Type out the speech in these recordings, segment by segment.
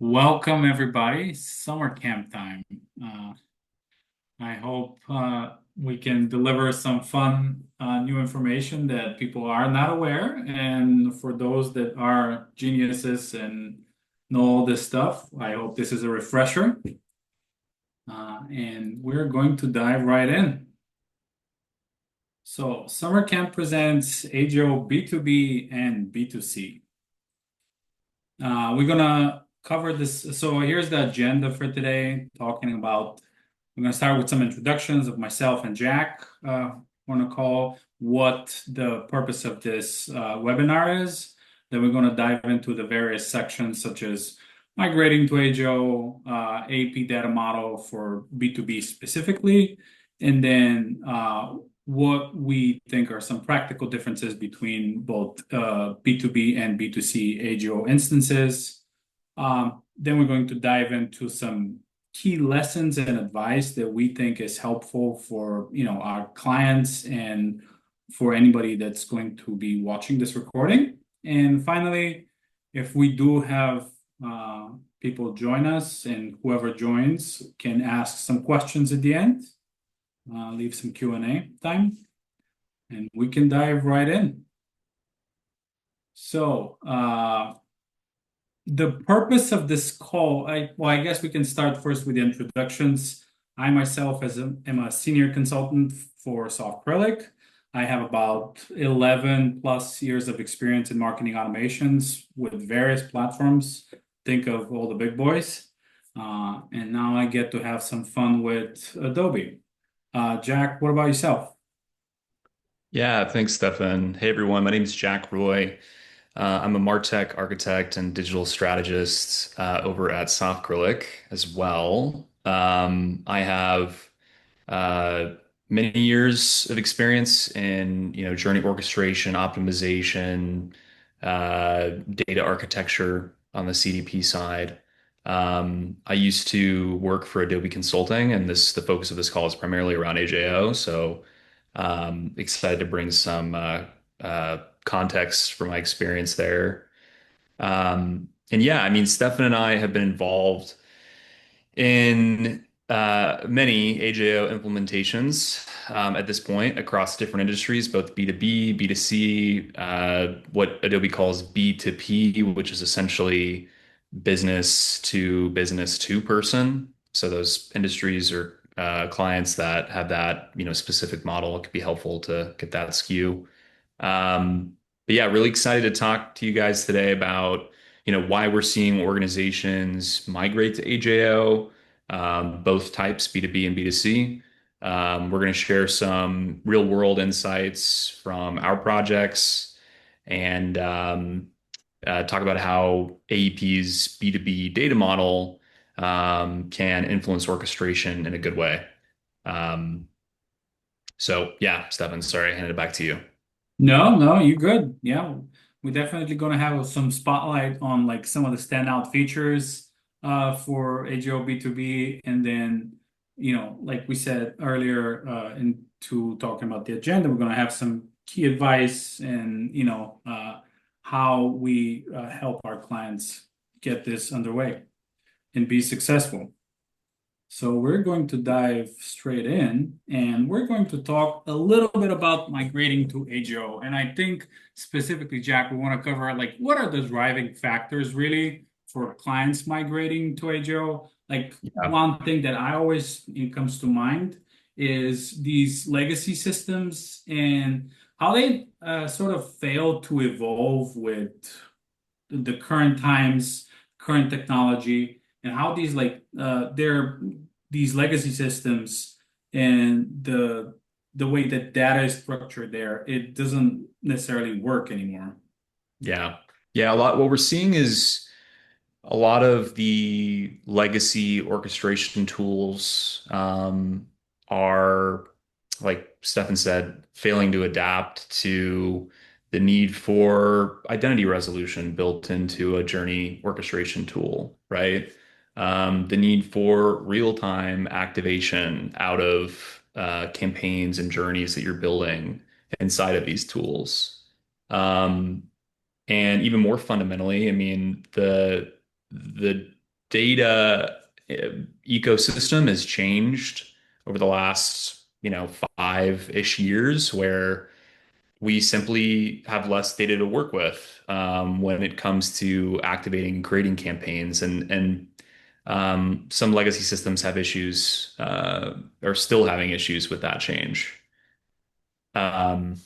Welcome, everybody. Summer camp time. I hope we can deliver some fun new information that people are not aware. And for those that are geniuses and know all this stuff, I hope this is a refresher. And we're going to dive right in. So, Summer Camp presents AJO B2B and B2C. We're gonna cover this. So here's the agenda for today, talking about, we're gonna start with some introductions of myself and Jack on a call, what the purpose of this webinar is. Then we're gonna dive into the various sections such as migrating to AJO, AEP data model for B2B specifically, and then what we think are some practical differences between both B2B and B2C AJO instances. Then we're going to dive into some key lessons and advice that we think is helpful for our clients and for anybody that's going to be watching this recording. And finally, if we do have people join us, and whoever joins can ask some questions at the end, leave some Q&A time, and we can dive right in. So, the purpose of this call, I guess we can start first with the introductions. I myself am a senior consultant for Softcrylic. I have about 11 plus years of experience in marketing automations with various platforms. Think of all the big boys. And now I get to have some fun with Adobe. Jack, what about yourself? Yeah, thanks, Stefan. Hey, everyone. My name is Jack Roy. I'm a MarTech architect and digital strategist over at Softcrylic as well. I have uh, many years of experience in, journey orchestration, optimization, data architecture on the CDP side. I used to work for Adobe Consulting, and the focus of this call is primarily around AJO. So excited to bring some context from my experience there. And yeah, I mean, Stefan and I have been involved in many AJO implementations at this point across different industries, both B2B, B2C, what Adobe calls B2P, which is essentially business to person. So those industries or clients that have that, specific model, it could be helpful to get that skew. But yeah, really excited to talk to you guys today about, why we're seeing organizations migrate to AJO, both types, B2B and B2C. We're going to share some real world insights from our projects and talk about how AEP's B2B data model can influence orchestration in a good way. Um, so yeah, Stefan, sorry, I handed it back to you. No, no, you're good. Yeah, we're definitely gonna have some spotlight on like some of the standout features for AJO B2B, and then like we said earlier, into talking about the agenda, we're gonna have some key advice and how we help our clients get this underway and be successful. So we're going to dive straight in, and we're going to talk a little bit about migrating to AJO. And I think specifically, Jack, we want to cover like what are the driving factors really for clients migrating to AJO? Like Yeah. one thing that I always it comes to mind is these legacy systems and how they sort of fail to evolve with the current times, current technology, and how these they're these legacy systems and the way that data is structured there, it doesn't necessarily work anymore. Yeah. Yeah. What we're seeing is a lot of the legacy orchestration tools are, like Stefan said, failing to adapt to the need for identity resolution built into a journey orchestration tool, right? The need for real-time activation out of campaigns and journeys that you're building inside of these tools. Um, and even more fundamentally, I mean, the data ecosystem has changed over the last, 5-ish years, where we simply have less data to work with when it comes to activating and creating campaigns, and some legacy systems have issues, are still having issues with that change. Um,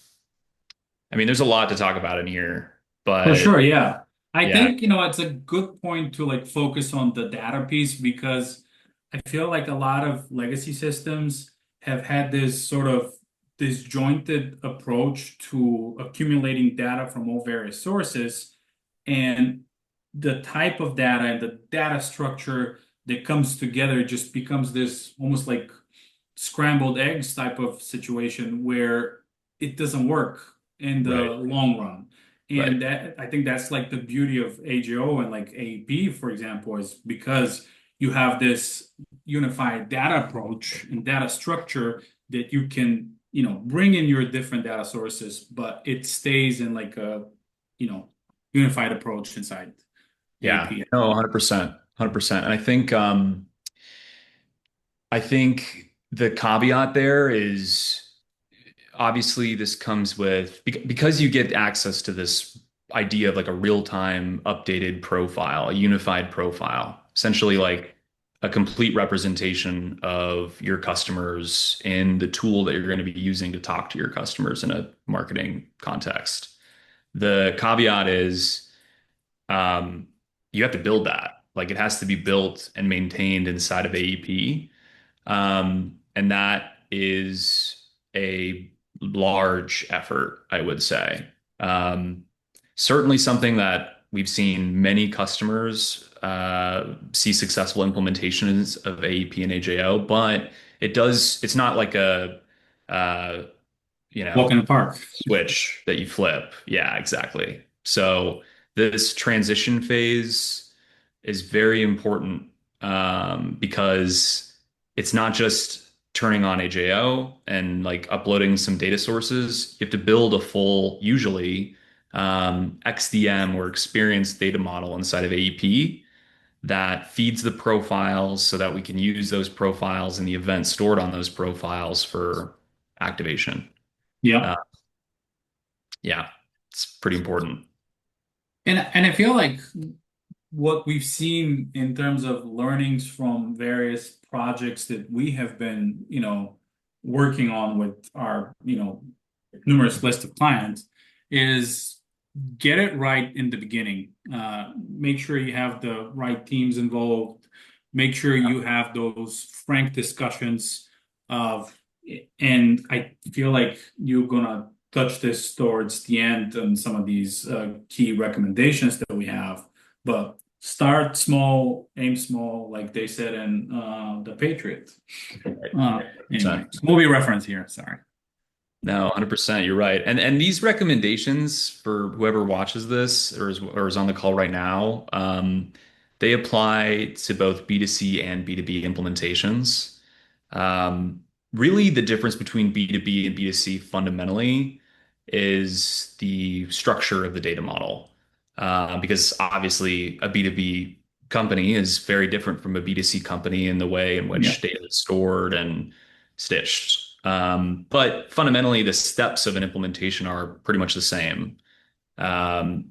I mean, there's a lot to talk about in here, For but sure, yeah. I yeah, think, it's a good point to like focus on the data piece because I feel like a lot of legacy systems have had this sort of disjointed approach to accumulating data from all various sources. And the type of data and the data structure that comes together just becomes this almost like scrambled eggs type of situation where it doesn't work in the right, long run. right. And that I think that's like the beauty of AJO and like AEP, for example, is because you have this unified data approach and data structure that you can, bring in your different data sources, but it stays in like a, you know, unified approach inside Yeah, AEP. no, 100%, 100%. And I think the caveat there is, obviously this comes with, because you get access to this idea of like a real-time updated profile, a unified profile, essentially like a complete representation of your customers in the tool that you're going to be using to talk to your customers in a marketing context. The caveat is, um, you have to build that. Like, it has to be built and maintained inside of AEP. And that is a large effort, I would say. Um, Certainly something that we've seen many customers see successful implementations of AEP and AJO, but it's not like a, uh, you Walk know, in the park. switch that you flip. Yeah, exactly. So this transition phase is very important, because it's not just turning on AJO and like uploading some data sources. You have to build a full, usually, XDM or experience data model inside of AEP that feeds the profiles so that we can use those profiles and the events stored on those profiles for activation. Uh, Yep. yeah, it's pretty important. And I feel like what we've seen in terms of learnings from various projects that we have been, working on with our, numerous list of clients is get it right in the beginning. Make sure you have the right teams involved. Make sure you have those frank discussions of, and I feel like you're gonna touch this towards the end on some of these key recommendations that we have. But start small, aim small, like they said in The Patriot. Right. Anyway, 100%. movie reference here. Sorry. No, 100%, you're right. And these recommendations for whoever watches this or is on the call right now, they apply to both B2C and B2B implementations. Um, Really, the difference between B2B and B2C fundamentally is the structure of the data model. Because obviously, a B2B company is very different from a B2C company in the way in Yeah. which data is stored and stitched. But fundamentally, the steps of an implementation are pretty much the same.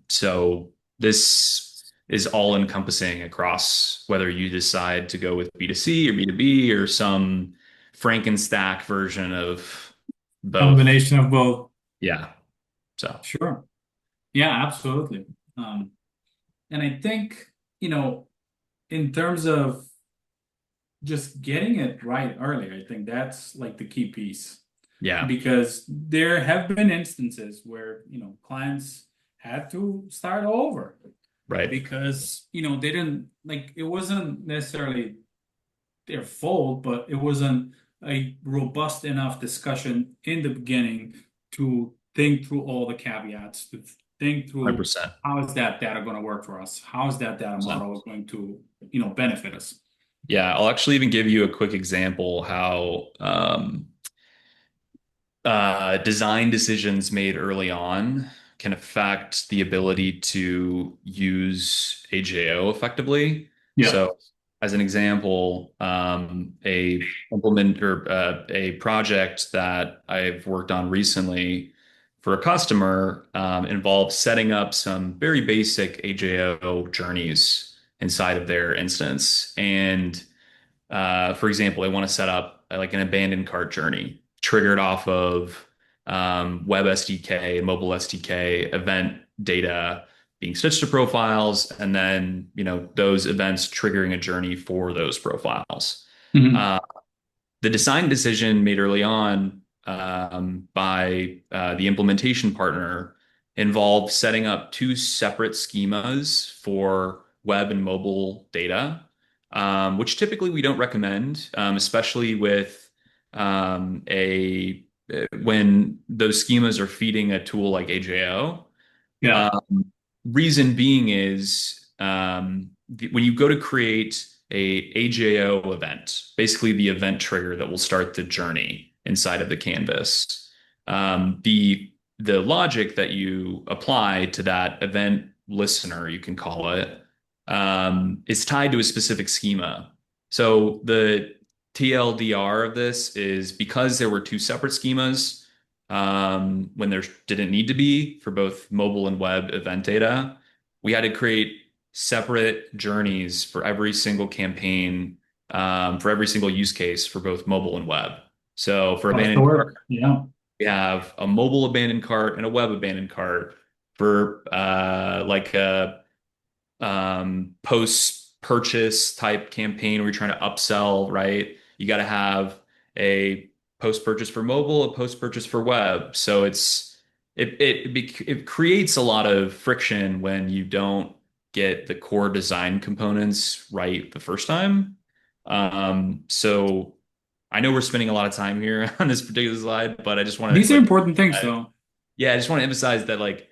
So this is all encompassing across whether you decide to go with B2C or B2B or some Frankenstack version of both. Combination of both. Yeah. So Sure. Yeah, absolutely. Um, and I think, in terms of just getting it right early, I think that's like the key piece yeah, because there have been instances where, clients had to start over right. because, they didn't like it wasn't necessarily their fault, but it wasn't a robust enough discussion in the beginning to think through all the caveats, to think through 100%. how is that data going to work for us? How is that data model going to, benefit us? Yeah, I'll actually even give you a quick example how design decisions made early on can affect the ability to use AJO effectively. Yeah. So, as an example, a project that I've worked on recently for a customer involved setting up some very basic AJO journeys inside of their instance. And for example, they want to set up like an abandoned cart journey triggered off of web SDK, mobile SDK, event data being stitched to profiles, and then those events triggering a journey for those profiles. Mhm. Uh, the design decision made early on by the implementation partner involved setting up two separate schemas for web and mobile data, which typically we don't recommend, especially with a when those schemas are feeding a tool like AJO. Yeah. Reason being is when you go to create a AJO event, basically the event trigger that will start the journey inside of the canvas, the logic that you apply to that event listener, you can call it, is tied to a specific schema. So the TLDR of this is because there were two separate schemas when there didn't need to be for both mobile and web event data. We had to create separate journeys for every single campaign, for every single use case for both mobile and web. So for That's the abandoned cart, work. Yeah. we have a mobile abandoned cart and a web abandoned cart. For like a post purchase type campaign where you're trying to upsell, right? You got to have a post purchase for mobile, a post purchase for web. So it creates a lot of friction when you don't get the core design components right the first time. So I know we're spending a lot of time here on this particular slide, but I just want to These are like, important things, though. yeah, I just want to emphasize that like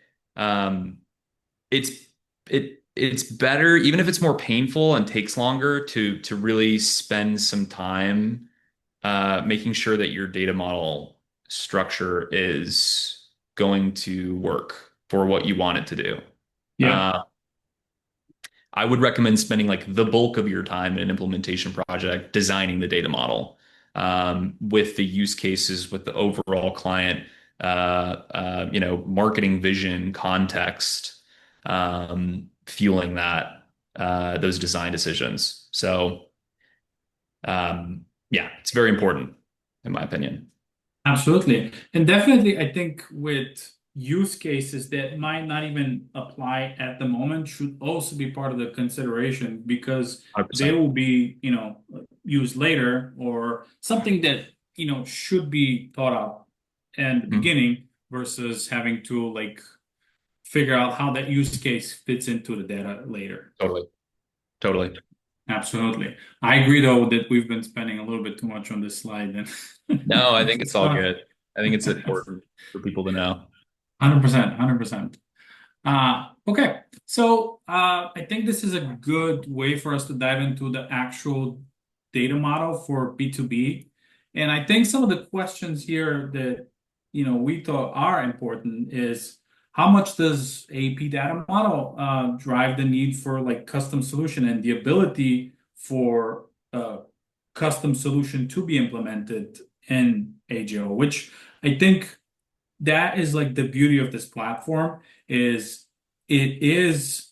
it's it's better, even if it's more painful and takes longer, to really spend some time making sure that your data model structure is going to work for what you want it to do. Yeah. Uh, I would recommend spending like the bulk of your time in an implementation project designing the data model with the use cases, with the overall client, marketing vision, context, fueling that those design decisions. So, yeah, it's very important in my opinion. Absolutely. And definitely, I think with use cases that might not even apply at the moment should also be part of the consideration because they 100%. will be, used later or something that, should be thought of in the Mhm. beginning versus having to like figure out how that use case fits into the data later. Totally. Totally. Absolutely. I agree though that we've been spending a little bit too much on this slide No, I and think it's all stuff. good. I think it's important for people to know. 100%, 100%. Okay, so I think this is a good way for us to dive into the actual data model for B2B. And I think some of the questions here that we thought are important is how much does AEP data model drive the need for like custom solution and the ability for custom solution to be implemented in AJO, which I think that is like the beauty of this platform is it is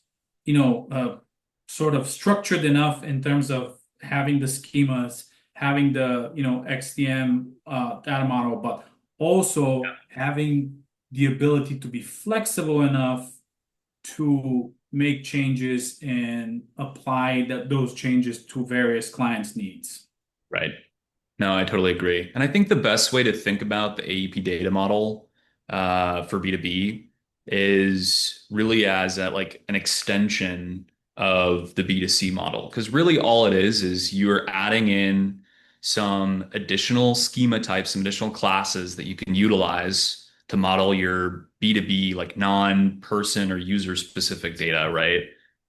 sort of structured enough in terms of having the schemas, having the XDM data model, but also having the ability to be flexible enough to make changes and apply those changes to various clients' needs. Right. No, I totally agree. And I think the best way to think about the AEP data model for B2B is really as like an extension of the B2C model. Because really all it is you're adding in some additional schema types, some additional classes that you can utilize to model your B2B, like non-person or user specific data, right?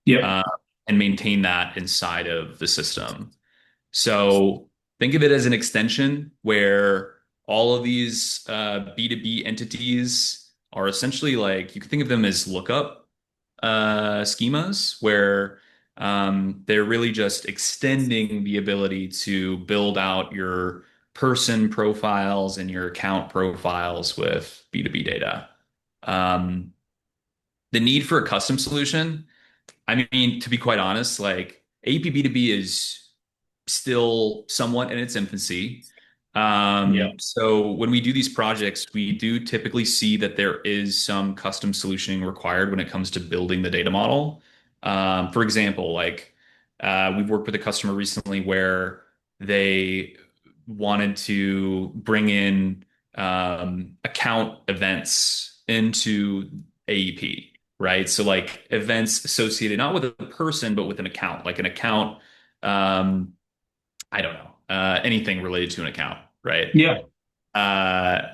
Yep. Uh, and maintain that inside of the system. So think of it as an extension where all of these B2B entities are essentially like you can think of them as lookup schemas where They're really just extending the ability to build out your person profiles and your account profiles with B2B data. Um, the need for a custom solution, I mean, to be quite honest, like AEP B2B is still somewhat in its infancy. Yeah. So when we do these projects, we do typically see that there is some custom solutioning required when it comes to building the data model. For example, like we've worked with a customer recently where they wanted to bring in account events into AEP, right? So like events associated not with a person, but with an account, like an account. Um, I don't know, anything related to an account, right? Yeah. Uh,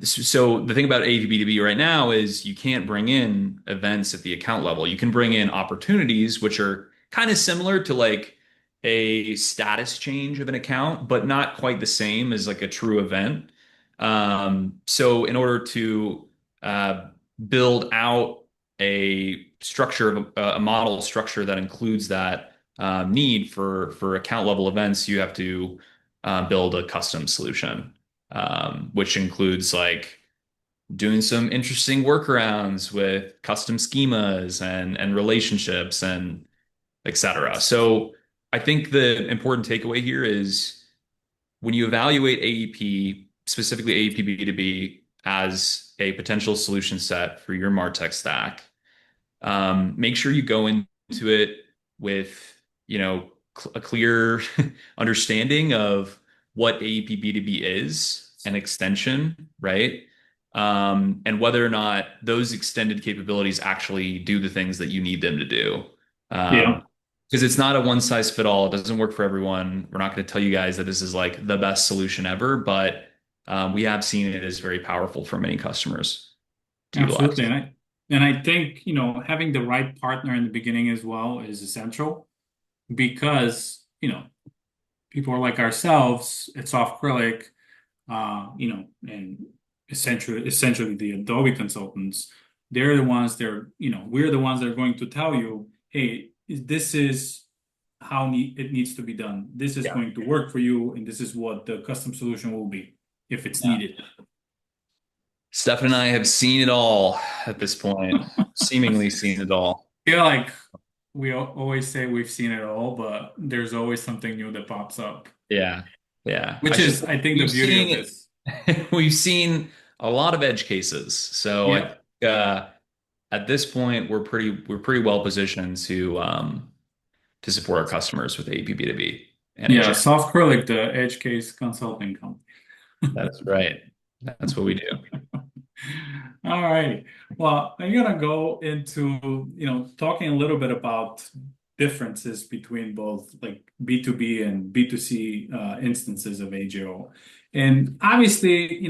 so the thing about AEP B2B right now is you can't bring in events at the account level. You can bring in opportunities, which are kind of similar to like a status change of an account, but not quite the same as like a true event. So in order to uh, build out a structure of a model structure that includes that need for account level events, you have to build a custom solution, which includes like doing some interesting workarounds with custom schemas and relationships and etc. So I think the important takeaway here is when you evaluate AEP, specifically AEP B2B, as a potential solution set for your MarTech stack, make sure you go into it with, a clear understanding of what AEP B2B is, an extension, right? And whether or not those extended capabilities actually do the things that you need them to do. Yeah. Because it's not a one size fit all. It doesn't work for everyone. We're not going to tell you guys that this is like the best solution ever, but we have seen it as very powerful for many customers to utilize. Absolutely. And I think, having the right partner in the beginning as well is essential because, people are like ourselves at Soft Acrylic, and essentially the Adobe consultants, we're the ones that are going to tell you, hey, this is how it needs to be done. This is Yeah. going to work for you, and this is what the custom solution will be if it's Yeah. needed. Stefan and I have seen it all at this point, seemingly seen it all. I feel like we always say we've seen it all, but there's always something new that pops up, Yeah. Yeah. I which should is, say I think, the we've beauty of seen this. we've seen a lot of edge cases. So I Yeah. think at this point we're pretty well positioned to support our customers with AEP B2B and Yeah. AJO. Soft Acrylic, the edge case consulting company. That's right. That's what we do. All right. Well, I'm gonna go into, talking a little bit about differences between both like B2B and B2C instances of AJO. And obviously,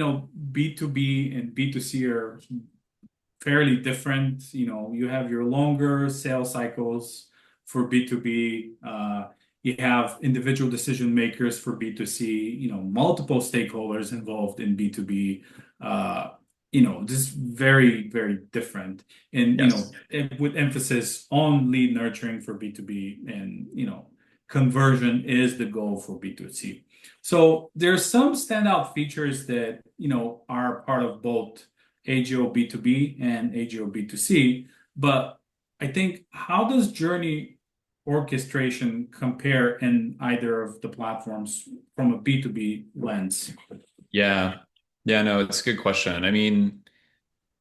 B2B and B2C are fairly different. You have your longer sales cycles for B2B. You have individual decision makers for B2C, multiple stakeholders involved in B2B. Uh, just very, very different. And, Yes. with emphasis on lead nurturing for B2B and, conversion is the goal for B2C. So there's some standout features that, are part of both AJO B2B and AJO B2C. But I think, how does journey orchestration compare in either of the platforms from a B2B lens? Yeah. Yeah, no, it's a good question. I mean,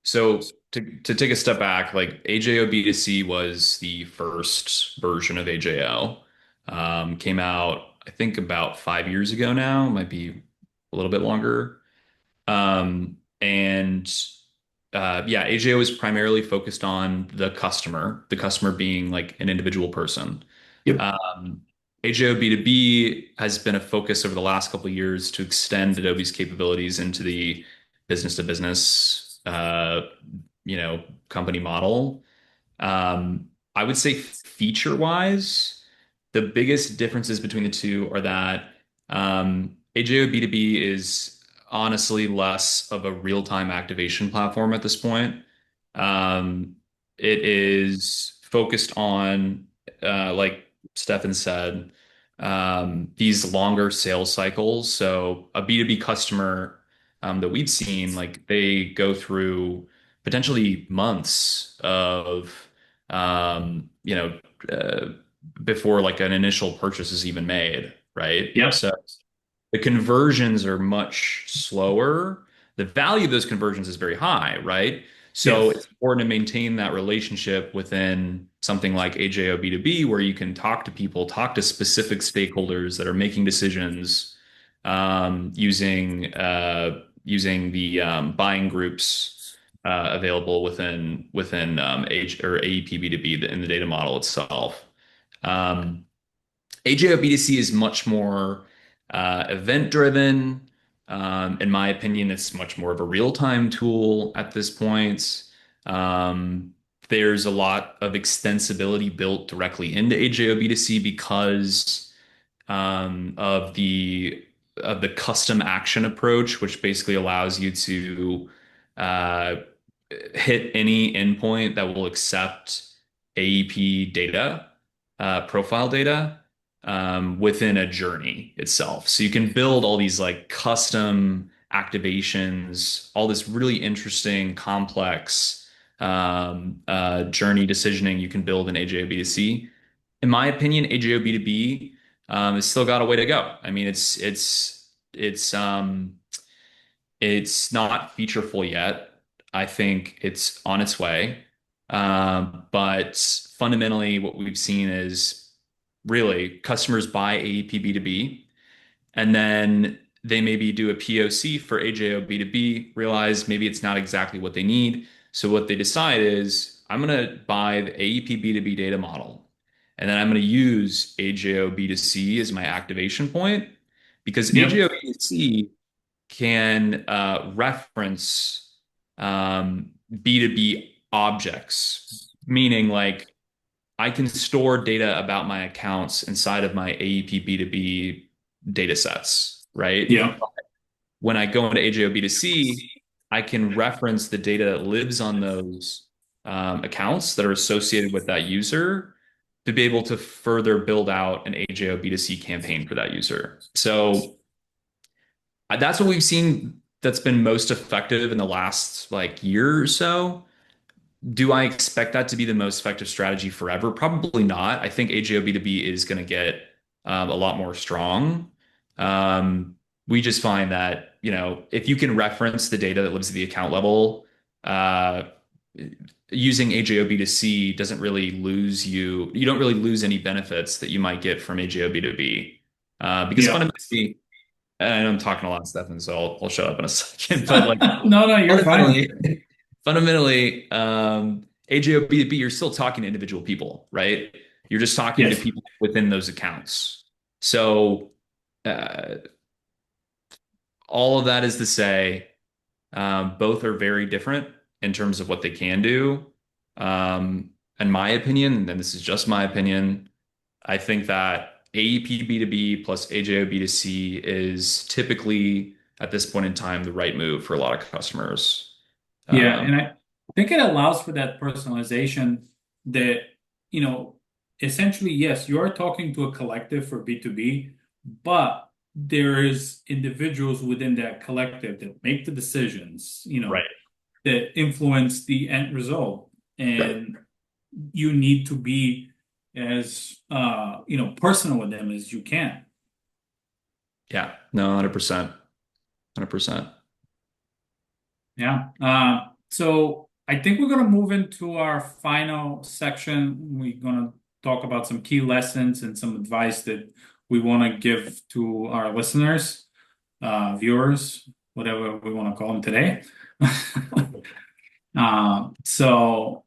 so to take a step back, like AJO B2C was the first version of AJO. Came out, I think, about 5 years ago now, might be a little bit longer. And yeah, AJO is primarily focused on the customer being like an individual person. Yep. Um, AJO B2B has been a focus over the last couple of years to extend Adobe's capabilities into the business to business, company model. I would say feature wise, the biggest differences between the two are that AJO B2B is honestly less of a real-time activation platform at this point. Um, it is focused on like Stefan said, these longer sales cycles. So a B2B customer that we've seen, like they go through potentially months of, you know, uh, before like an initial purchase is even made, right? Yep. So the conversions are much slower. The value of those conversions is very high, right? So Yes. it's important to maintain that relationship within something like AJO B2B, where you can talk to people, talk to specific stakeholders that are making decisions using the buying groups available within H or AEP B2B in the data model itself. Um, AJO B2C is much more event driven. In my opinion, it's much more of a real-time tool at this point. Um, there's a lot of extensibility built directly into AJO B2C because of the custom action approach, which basically allows you to uh, hit any endpoint that will accept AEP data, profile data, within a journey itself. So you can build all these like custom activations, all this really interesting, complex journey decisioning you can build in AJO B2C. In my opinion, AJO B2B has still got a way to go. I mean, it's not featureful yet. I think it's on its way. But fundamentally, what we've seen is really customers buy AEP B2B, and then they maybe do a POC for AJO B2B, realize maybe it's not exactly what they need. So what they decide is, I'm going to buy the AEP B2B data model, and then I'm going to use AJO B2C as my activation point because Yep. AJO B2C can reference B2B objects, meaning like I can store data about my accounts inside of my AEP B2B data sets, right? Yep. When I go into AJO B2C, I can reference the data that lives on those accounts that are associated with that user to be able to further build out an AJO B2C campaign for that user. So that's what we've seen that's been most effective in the last like year or so. Do I expect that to be the most effective strategy forever? Probably not. I think AJO B2B is going to get a lot more strong. Um, we just find that, if you can reference the data that lives at the account level, uh, using AJO B2C doesn't really lose you. You don't really lose any benefits that you might get from AJO B2B. Because Yep. fundamentally, and I'm talking a lot, Stefan, so I'll shut up in a second. But like No, no, you're fine. fundamentally, AJO B2B, you're still talking to individual people, right? You're just talking to Yes. people within those accounts. So uh, all of that is to say, both are very different in terms of what they can do. In my opinion, and this is just my opinion, I think that AEP B2B plus AJO B2C is typically at this point in time the right move for a lot of customers. Yeah, Um, and I think it allows for that personalization that, you know, essentially, yes, you're talking to a collective for B2B, but there is individuals within that collective that make the decisions, right. that influence the end result. And you need to be as personal with them as you can. Yeah. No, 100%. 100%. Yeah. So I think we're gonna move into our final section. We're gonna talk about some key lessons and some advice that we want to give to our listeners, viewers, whatever we want to call them today. So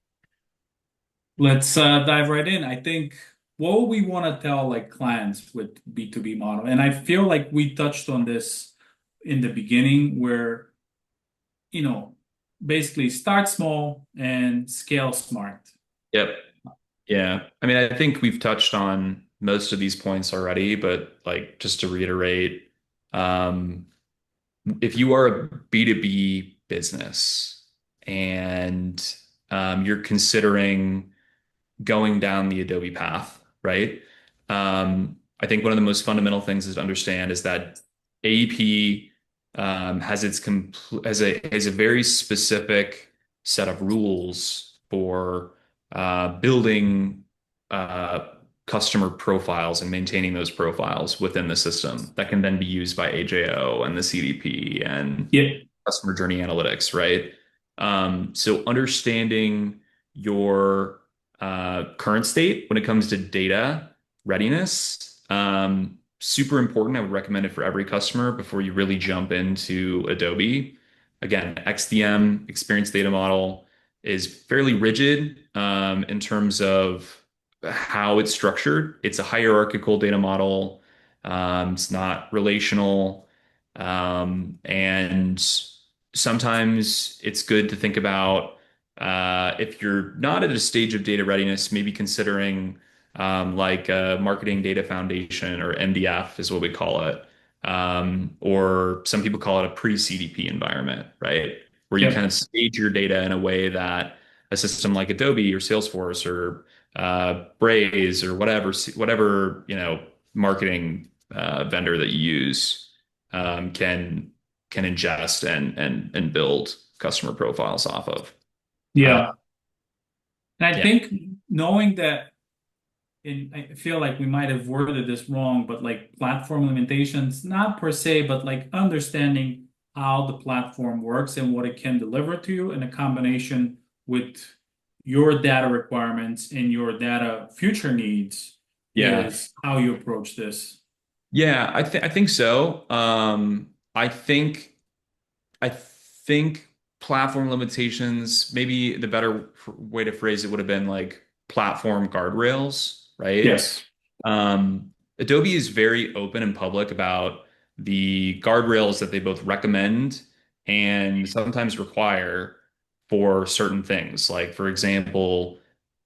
let's dive right in. I think what we want to tell like clients with B2B model, and I feel like we touched on this in the beginning where, you know, basically start small and scale smart. Yep. Yeah. I mean, I think we've touched on most of these points already, but like just to reiterate, um, if you are a B2B business and you're considering going down the Adobe path, right? I think one of the most fundamental things is to understand is that AEP has a very specific set of rules for building uh, customer profiles and maintaining those profiles within the system that can then be used by AJO and the CDP and Yeah. customer journey analytics, right? So understanding your current state when it comes to data readiness, super important. I would recommend it for every customer before you really jump into Adobe. Again, XDM, Experience Data Model, is fairly rigid in terms of how it's structured. It's a hierarchical data model. It's not relational. And sometimes it's good to think about if you're not at a stage of data readiness, maybe considering like a marketing data foundation or MDF is what we call it. Or some people call it a pre-CDP environment, right? Where you Yeah. kind of stage your data in a way that a system like Adobe or Salesforce or Braze or whatever, marketing vendor that you use can ingest and build customer profiles off of. Uh, Yeah. And I yeah, think knowing that, I feel like we might have worded this wrong, but like platform limitations, not per se, but like understanding how the platform works and what it can deliver to you in a combination with your data requirements and your data future needs yeah, is how you approach this. yeah. I think so. I think platform limitations. Maybe the better way to phrase it would have been like platform guardrails, right? Yes. Adobe is very open and public about the guardrails that they both recommend and sometimes require for certain things. Like, for example,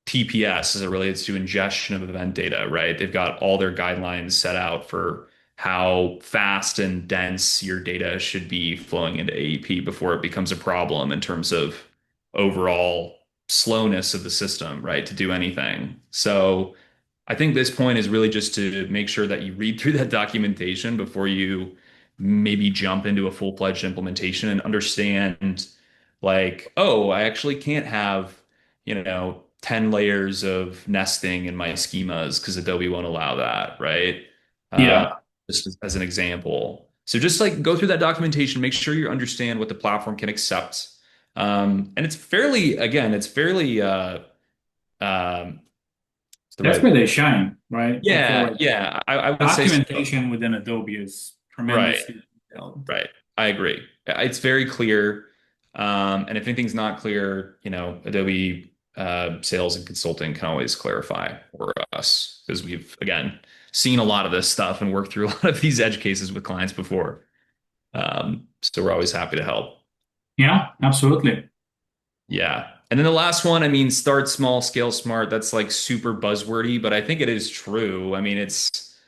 TPS as it relates to ingestion of event data, right? They've got all their guidelines set out for how fast and dense your data should be flowing into AEP before it becomes a problem in terms of overall slowness of the system, right? To do anything. So, I think this point is really just to make sure that you read through that documentation before you maybe jump into a full-fledged implementation and understand like, oh, I actually can't have, 10 layers of nesting in my schemas because Adobe won't allow that, right? Uh, Yeah. just as an example. So just like go through that documentation, make sure you understand what the platform can accept. And what's the That's right where they shine, right? I feel yeah, like yeah, I would say so. documentation within Adobe is Right, tremendously detailed. right. I agree. It's very clear. And if anything's not clear, Adobe sales and consulting can always clarify for us because we've, again, seen a lot of this stuff and worked through a lot of these edge cases with clients before. So we're always happy to help. Yeah, absolutely. Yeah. And then the last one, I mean, start small, scale smart. That's like super buzzwordy, but I think it is true. I mean, it's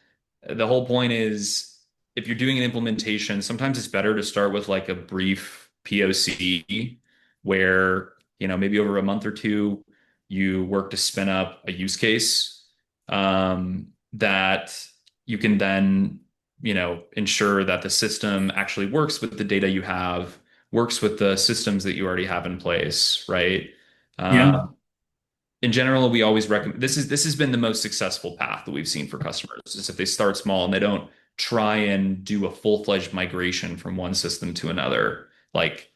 the whole point is if you're doing an implementation, sometimes it's better to start with like a brief POC where, maybe over a month or two, you work to spin up a use case that you can then, ensure that the system actually works with the data you have, works with the systems that you already have in place, right? Yeah. Um, in general, we always recommend this has been the most successful path that we've seen for customers is if they start small and they don't try and do a full-fledged migration from one system to another, like,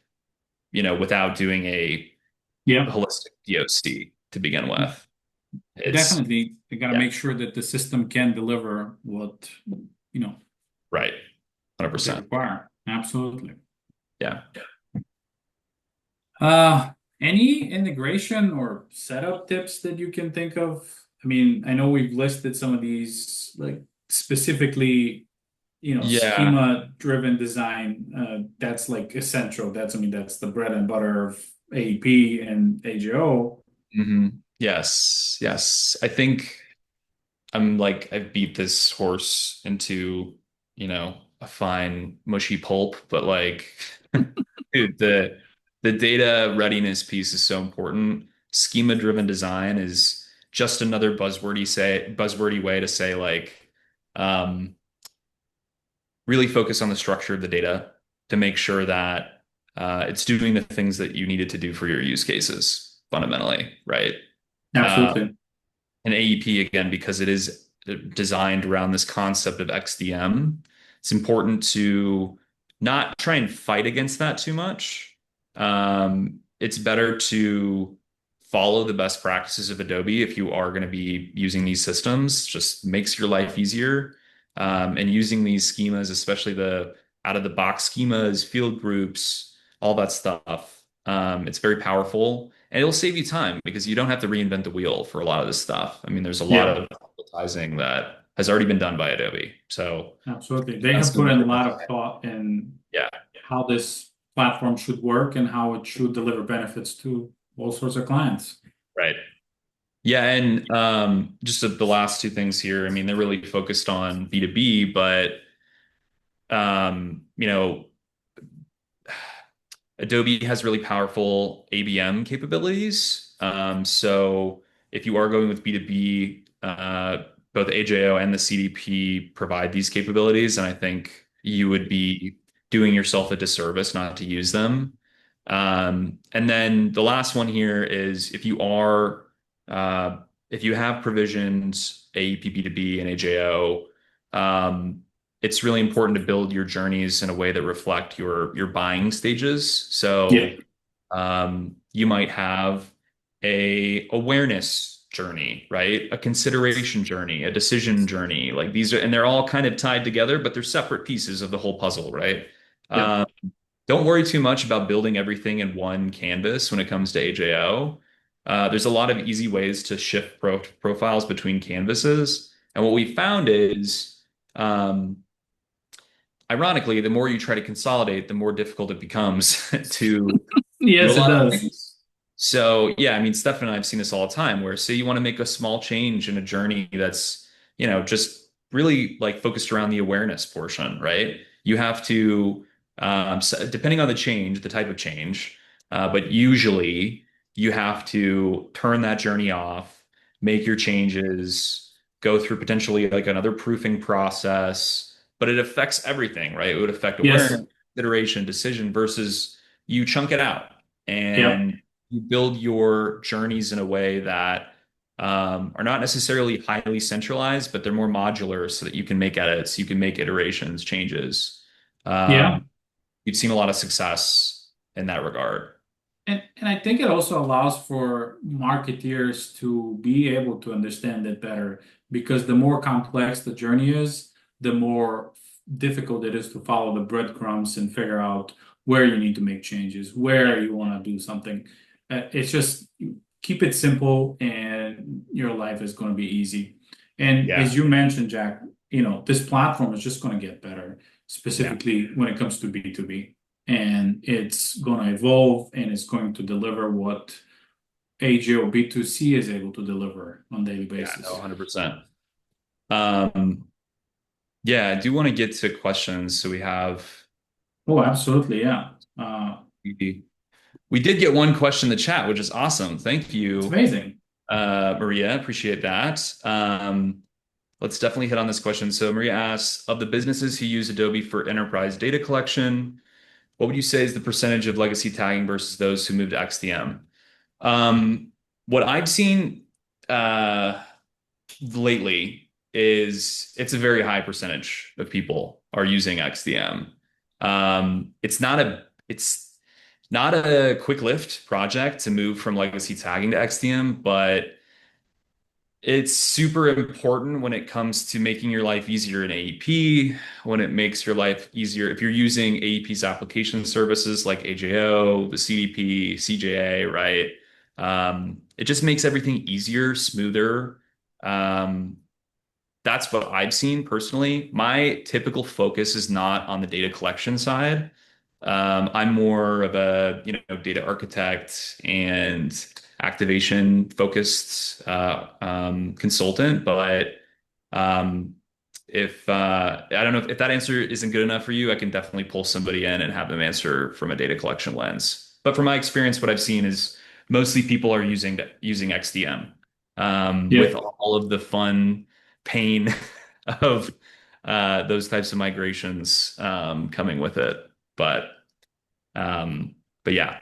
without doing a Yeah. holistic POC to begin with. It's Definitely. They got to yeah, make sure that the system can deliver you know, right. what they 100%. require. Absolutely. Yeah. Any integration or setup tips that you can think of? I mean, I know we've listed some of these, like specifically, Yeah. schema-driven design. That's like essential. I mean, that's the bread and butter of AEP and AJO. Yes. Yes. I think I've beat this horse into, a fine mushy pulp, but like dude, the data readiness piece is so important. Schema driven design is just another buzzwordy way to say like um, really focus on the structure of the data to make sure that it's doing the things that you need it to do for your use cases fundamentally, right? Uh, Absolutely. and AEP again, because it is designed around this concept of XDM, it's important to not try and fight against that too much. It's better to follow the best practices of Adobe if you are going to be using these systems. Just makes your life easier. And using these schemas, especially the out of the box schemas, field groups, all that stuff. It's very powerful and it'll save you time because you don't have to reinvent the wheel for a lot of this stuff. I mean, there's a lot Yeah, of advertising that has already been done by Adobe. So absolutely. They that's have some put in a different lot of time. thought in Yeah, how this platform should work and how it should deliver benefits to all sorts of clients. right. Yeah, and just the last two things here. I mean, they're really focused on B2B, but you know, Adobe has really powerful ABM capabilities. So if you are going with B2B, both AJO and the CDP provide these capabilities, and I think you would be doing yourself a disservice not to use them. And then the last one here is uh, if you have provisions AEP B2B and AJO, um, it's really important to build your journeys in a way that reflect your buying stages. Yeah. So you might have a awareness journey, right? A consideration journey, a decision journey. Like these are, and they're all kind of tied together, but they're separate pieces of the whole puzzle, right? Yeah. Um, don't worry too much about building everything in one canvas when it comes to AJO. There's a lot of easy ways to shift profiles between canvases. And what we found is, um, ironically, the more you try to consolidate, the more difficult it becomes to do a Yes, it lot of does. things. So yeah, I mean, Steph and I have seen this all the time where say you want to make a small change in a journey that's, just really like focused around the awareness portion, right? You have to, depending on the change, the type of change, but usually you have to turn that journey off, make your changes, go through potentially like another proofing process, but it affects everything, right? It would affect Yes. awareness, consideration, decision versus you chunk it out Yep. and you build your journeys in a way that are not necessarily highly centralized, but they're more modular so that you can make edits, you can make iterations, changes. Yeah. Um, you've seen a lot of success in that regard. And I think it also allows for marketeers to be able to understand it better because the more complex the journey is, the more difficult it is to follow the breadcrumbs and figure out where you need to make changes, where you want to do something. It's just keep it simple and your life is going to be easy. And Yeah, as you mentioned, Jack, this platform is just going to get better, yeah, specifically when it comes to B2B, and it's going to evolve and it's going to deliver what AJO B2C is able to deliver on a daily yeah, no, basis. 100%. Um, yeah, I do want to get to questions. So we have, Oh, absolutely. Yeah. we did get one question in the chat, which is awesome. Thank It's you, amazing. Maria. Appreciate that. Let's definitely hit on this question. So Maria asks, of the businesses who use Adobe for enterprise data collection, what would you say is the percentage of legacy tagging versus those who moved to XDM? What I've seen lately is it's a very high percentage of people are using XDM. It's not a quick lift project to move from legacy tagging to XDM, but it's super important when it comes to making your life easier in AEP, when it makes your life easier if you're using AEP's application services like AJO, the CDP, CJA, right? It just makes everything easier, smoother. Um, that's what I've seen personally. My typical focus is not on the data collection side. I'm more of a, data architect and activation focused consultant, but um, if I don't know if that answer isn't good enough for you, I can definitely pull somebody in and have them answer from a data collection lens. But from my experience, what I've seen is mostly people are using XDM. Yeah. with all of the fun pain of those types of migrations coming with it. But um, but yeah.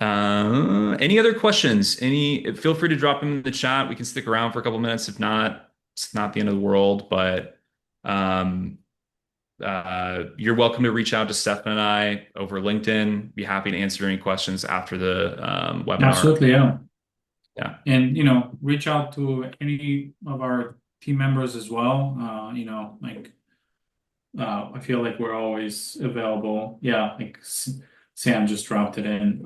Any other questions? Feel free to drop them in the chat. We can stick around for a couple minutes. If not, it's not the end of the world, but um, you're welcome to reach out to Stefan and I over LinkedIn. Be happy to answer any questions after the webinar. Absolutely, yeah. Yeah. And reach out to any of our team members as well. Like I feel like we're always available. Yeah, like Sam just dropped it in.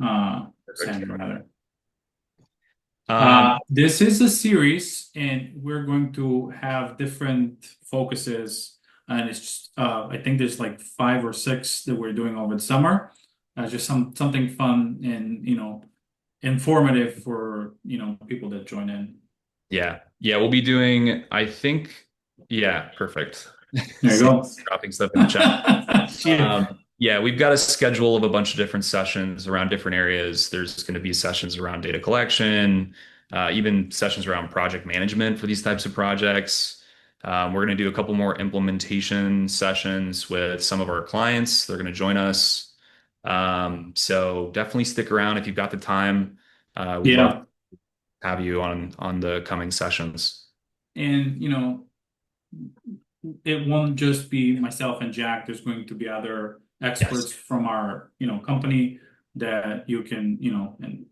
Perfect. Sam rather. Um, This is a series, and we're going to have different focuses. And it's just, I think there's like five or six that we're doing over the summer. Just something fun and informative for people that join in. yeah. Yeah, we'll be doing, I think, yeah, perfect. There you go. Dropping stuff in the chat. Cheater. Yeah, we've got a schedule of a bunch of different sessions around different areas. There's going to be sessions around data collection, even sessions around project management for these types of projects. We're going to do a couple more implementation sessions with some of our clients. They're going to join us. So definitely stick around if you've got the time. We'd love to Yeah, have you on the coming sessions. and it won't just be myself and Jack. There's going to be other experts Yes. from our company that you can and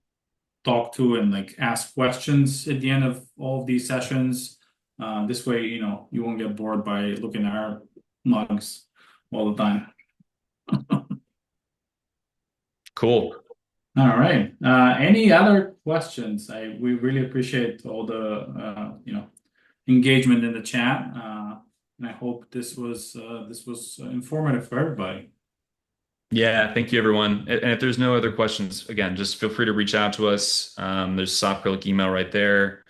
talk to and like ask questions at the end of all of these sessions. This way, you won't get bored by looking at our mugs all the time. Cool. All right. Any other questions? We really appreciate all the engagement in the chat, and I hope this was informative for everybody. Yeah, thank you, everyone. And if there's no other questions, again, just feel free to reach out to us. There's a soft acrylic email right there,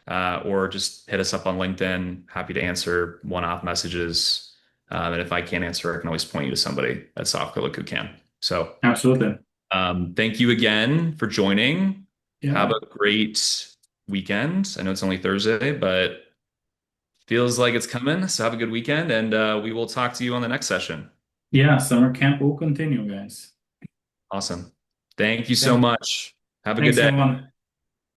or just hit us up on LinkedIn. Happy to answer one-off messages. And if I can't answer, I can always point you to somebody at soft acrylic who can. So, Absolutely. thank you again for joining. Have Yeah. a great weekend. I know it's only Thursday, but feels like it's coming. So have a good weekend, and we will talk to you on the next session. Yeah. Summer camp will continue, guys. Awesome. Thank you so Thank, much. Have a good thanks, day. everyone.